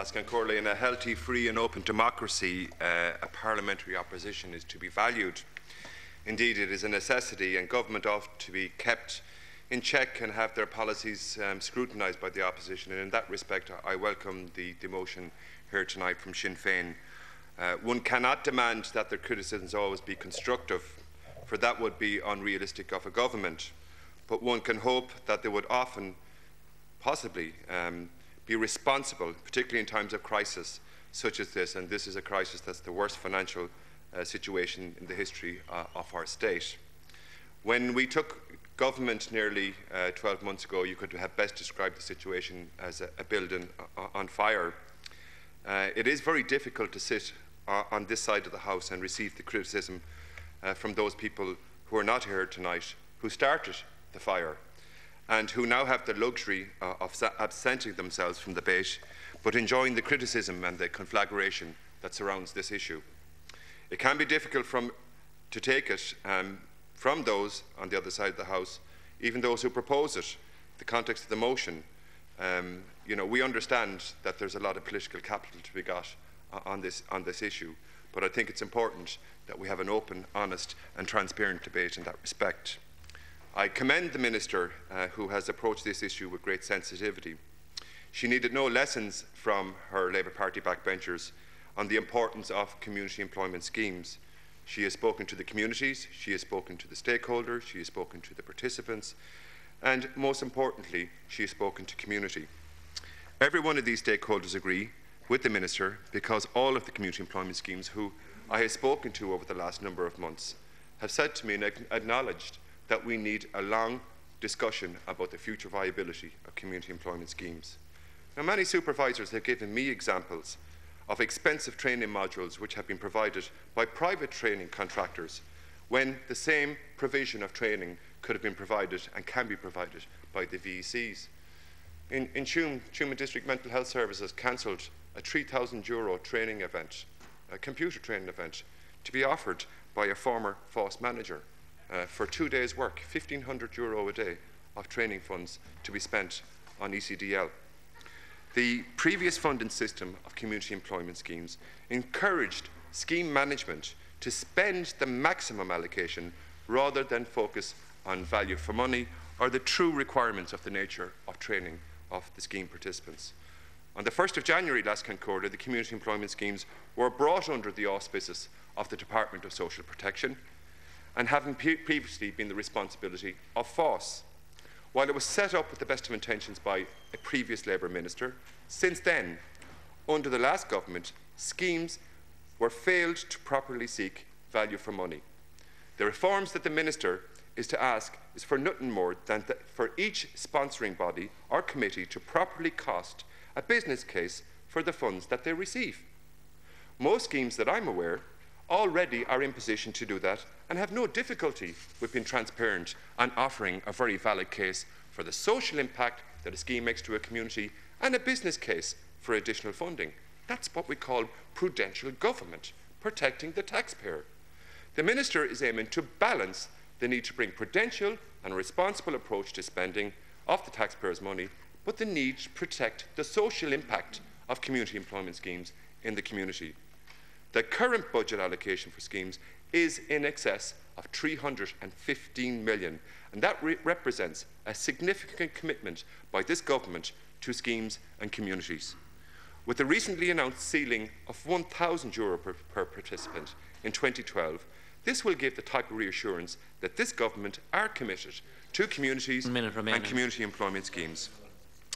Lascan-Corley, in a healthy, free and open democracy, a parliamentary opposition is to be valued. Indeed, it is a necessity, and government ought to be kept in check and have their policies scrutinised by the opposition. And in that respect, I welcome the motion here tonight from Sinn Féin. One cannot demand that their criticisms always be constructive, for that would be unrealistic of a government. But one can hope that they would often, possibly, be responsible, particularly in times of crisis such as this, and this is a crisis that's the worst financial situation in the history of our state. When we took government nearly 12 months ago, you could have best described the situation as a building on fire. It is very difficult to sit on this side of the House and receive the criticism from those people who are not here tonight, who started the fire, and who now have the luxury of absenting themselves from the debate, but enjoying the criticism and the conflagration that surrounds this issue. It can be difficult to take it from those on the other side of the House, even those who propose it, the context of the motion. We understand that there's a lot of political capital to be got on this issue, but I think it's important that we have an open, honest and transparent debate in that respect. I commend the Minister who has approached this issue with great sensitivity. She needed no lessons from her Labour Party backbenchers on the importance of community employment schemes. She has spoken to the communities, she has spoken to the stakeholders, she has spoken to the participants, and most importantly, she has spoken to community. Every one of these stakeholders agree with the Minister, because all of the community employment schemes who I have spoken to over the last number of months have said to me and acknowledged that we need a long discussion about the future viability of community employment schemes. Now, many supervisors have given me examples of expensive training modules which have been provided by private training contractors, when the same provision of training could have been provided and can be provided by the VECs. In Tuam District Mental Health Services cancelled a €3,000 training event, a computer training event, to be offered by a former FOSS manager. For 2 days' work, €1,500 a day of training funds to be spent on ECDL. The previous funding system of community employment schemes encouraged scheme management to spend the maximum allocation rather than focus on value for money or the true requirements of the nature of training of the scheme participants. On the 1st of January Lascan-Corley, the community employment schemes were brought under the auspices of the Department of Social Protection, and having previously been the responsibility of FOSS. While it was set up with the best of intentions by a previous Labour minister, since then, under the last government, schemes were failed to properly seek value for money. The reforms that the minister is to ask is for nothing more than for each sponsoring body or committee to properly cost a business case for the funds that they receive. Most schemes that I'm aware already are in position to do that and have no difficulty with being transparent and offering a very valid case for the social impact that a scheme makes to a community and a business case for additional funding. That's what we call prudential government, protecting the taxpayer. The Minister is aiming to balance the need to bring prudential and responsible approach to spending of the taxpayers' money, but the need to protect the social impact of community employment schemes in the community. The current budget allocation for schemes is in excess of €315 million, and that represents a significant commitment by this government to schemes and communities. With the recently announced ceiling of €1,000 per participant in 2012, this will give the type of reassurance that this government are committed to communities and community employment schemes.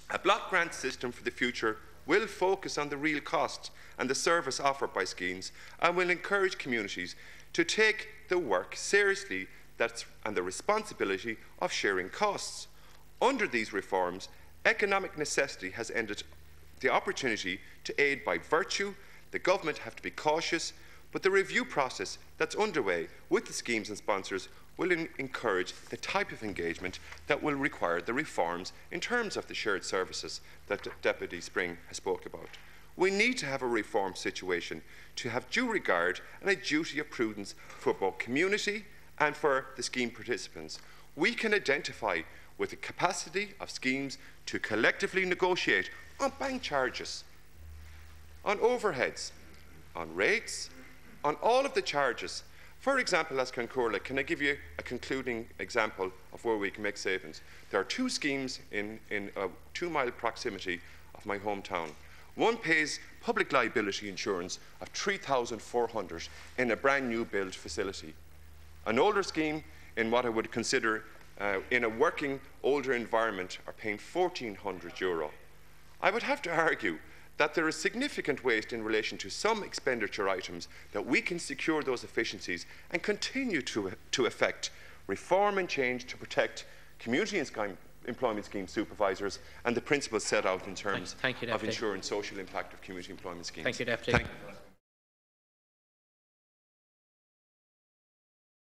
A block grant system for the future will focus on the real costs and the service offered by schemes, and will encourage communities to take the work seriously and the responsibility of sharing costs. Under these reforms, economic necessity has ended the opportunity to aid by virtue. The government have to be cautious, but the review process that's underway with the schemes and sponsors will encourage the type of engagement that will require the reforms in terms of the shared services that Deputy Spring has spoke about. We need to have a reform situation to have due regard and a duty of prudence for both community and for the scheme participants. We can identify with the capacity of schemes to collectively negotiate on bank charges, on overheads, on rates, on all of the charges. For example, as Concurla, can I give you a concluding example of where we can make savings? There are two schemes in a 2-mile proximity of my hometown. One pays public liability insurance of $3,400 in a brand new build facility. An older scheme, in what I would consider in a working older environment, are paying €1,400. I would have to argue that there is significant waste in relation to some expenditure items, that we can secure those efficiencies and continue to effect reform and change to protect community employment scheme supervisors and the principles set out in terms of ensuring social impact of community employment schemes. Thank you, Deputy.